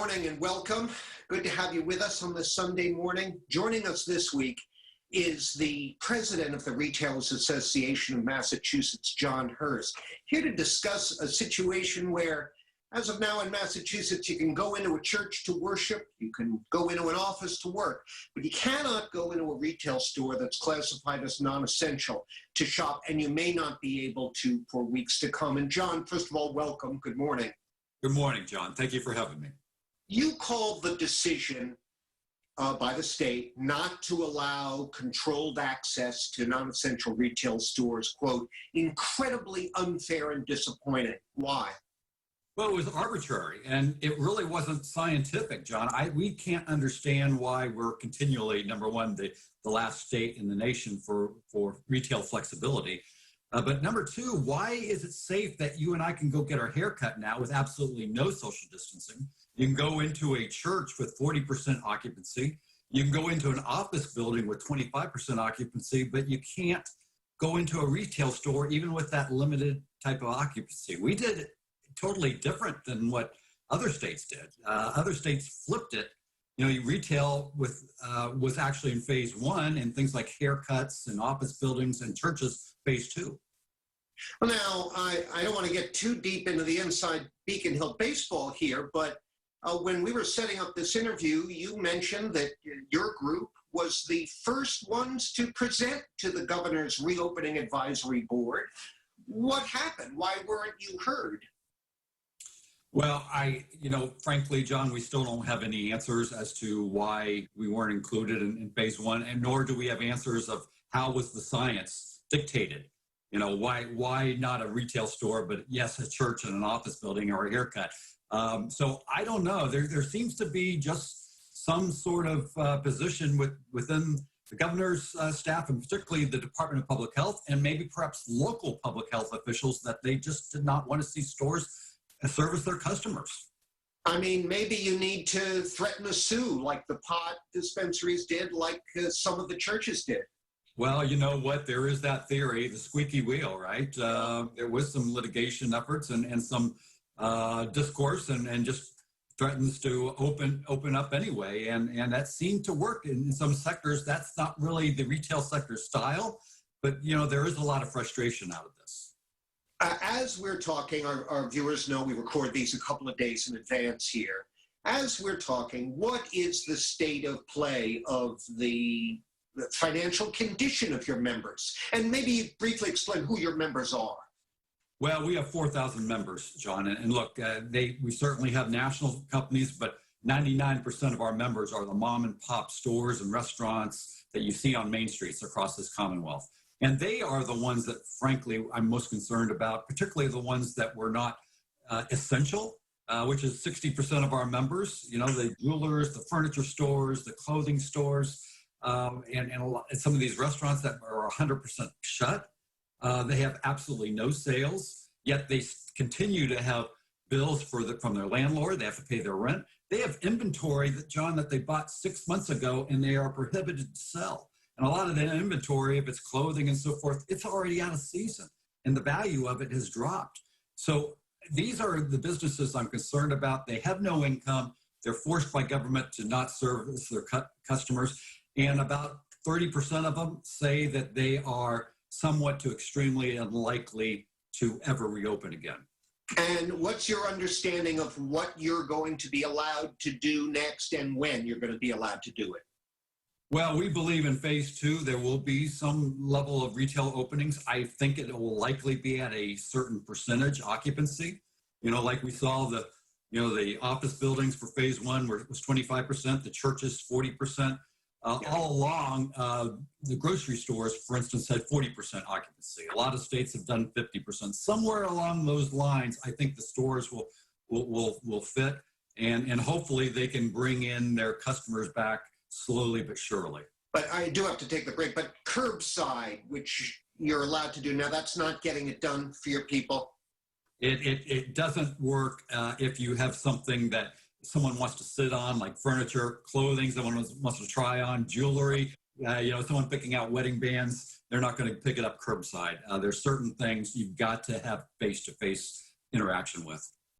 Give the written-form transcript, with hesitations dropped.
morning and welcome. Good to have you with us on this Sunday morning. Joining us this week is the president of the Retailers Association of Massachusetts, Jon Hurst, here to discuss a situation where, as of now in Massachusetts, you can go into a church to worship, you can go into an office to work, but you cannot go into a retail store that's classified as non-essential to shop, and you may not be able to for weeks to come. And Jon, first of all, welcome. Good morning. Good morning, John. Thank you for having me. You called the decision by the state not to allow controlled access to non-essential retail stores, quote, incredibly unfair and disappointing. Why? Well, it was arbitrary, and it really wasn't scientific, John. We can't understand why we're continually, number one, the last state in the nation for retail flexibility. But number two, why is it safe that you and I can go get our hair cut now with absolutely no social distancing? You can go into a church with 40% occupancy. You can go into an office building with 25% occupancy, but you can't go into a retail store even with that limited type of occupancy. We did it totally different than what other states did. Other states flipped it. You know, retail was actually in phase one, and things like haircuts and office buildings and churches, phase two. Well, now, I don't want to get too deep into the inside Beacon Hill baseball here, but when we were setting up this interview, you mentioned that your group was the first ones to present to the governor's reopening advisory board. What happened? Why weren't you heard? Well, frankly, John, we still don't have any answers as to why we weren't included in phase one, and nor do we have answers of how was the science dictated. You know, why not a retail store, but yes, a church and an office building or a haircut. So I don't know. There seems to be just some sort of position within the governor's staff, and particularly the Department of Public Health, and maybe perhaps local public health officials, that they just did not want to see stores service their customers. I mean, maybe you need to threaten a sue like the pot dispensaries did, like some of the churches did. Well, you know what? There is that theory, the squeaky wheel, right? There was some litigation efforts and some discourse and just threatens to open up anyway. And that seemed to work in some sectors. That's not really the retail sector style, but, you know, there is a lot of frustration out of this. As we're talking, our viewers know we record these a couple of days in advance here. As we're talking, what is the state of play of the financial condition of your members? And maybe briefly explain who your members are. Well, we have 4,000 members, John. And look, we certainly have national companies, but 99% of our members are the mom and pop stores and restaurants that you see on main streets across this Commonwealth. And they are the ones that, frankly, I'm most concerned about, particularly the ones that were not essential, which is 60% of our members. You know, the jewelers, the furniture stores, the clothing stores, and some of these restaurants that are 100% shut. They have absolutely no sales, yet they continue to have bills from their landlord. They have to pay their rent. They have inventory, that they bought 6 months ago, and they are prohibited to sell. And a lot of that inventory, if it's clothing and so forth, it's already out of season, and the value of it has dropped. So these are the businesses I'm concerned about. They have no income. They're forced by government to not service their customers. And about 30% of them say that they are somewhat to extremely unlikely to ever reopen again. And what's your understanding of what you're going to be allowed to do next and when you're going to be allowed to do it? Well, we believe in phase two, there will be some level of retail openings. I think it will likely be at a certain percentage occupancy. You know, like we saw the office buildings for phase one was 25%, the churches 40%. All along, the grocery stores, for instance, had 40% occupancy. A lot of states have done 50%. Somewhere along those lines, I think the stores will fit, and hopefully they can bring in their customers back slowly but surely. But I do have to take the break. But curbside, which you're allowed to do now, that's not getting it done for your people? It doesn't work if you have something that someone wants to sit on, like furniture, clothing, someone wants to try on, jewelry, someone picking out wedding bands. They're not going to pick it up curbside. There's certain things you've got to have face-to-face interaction with.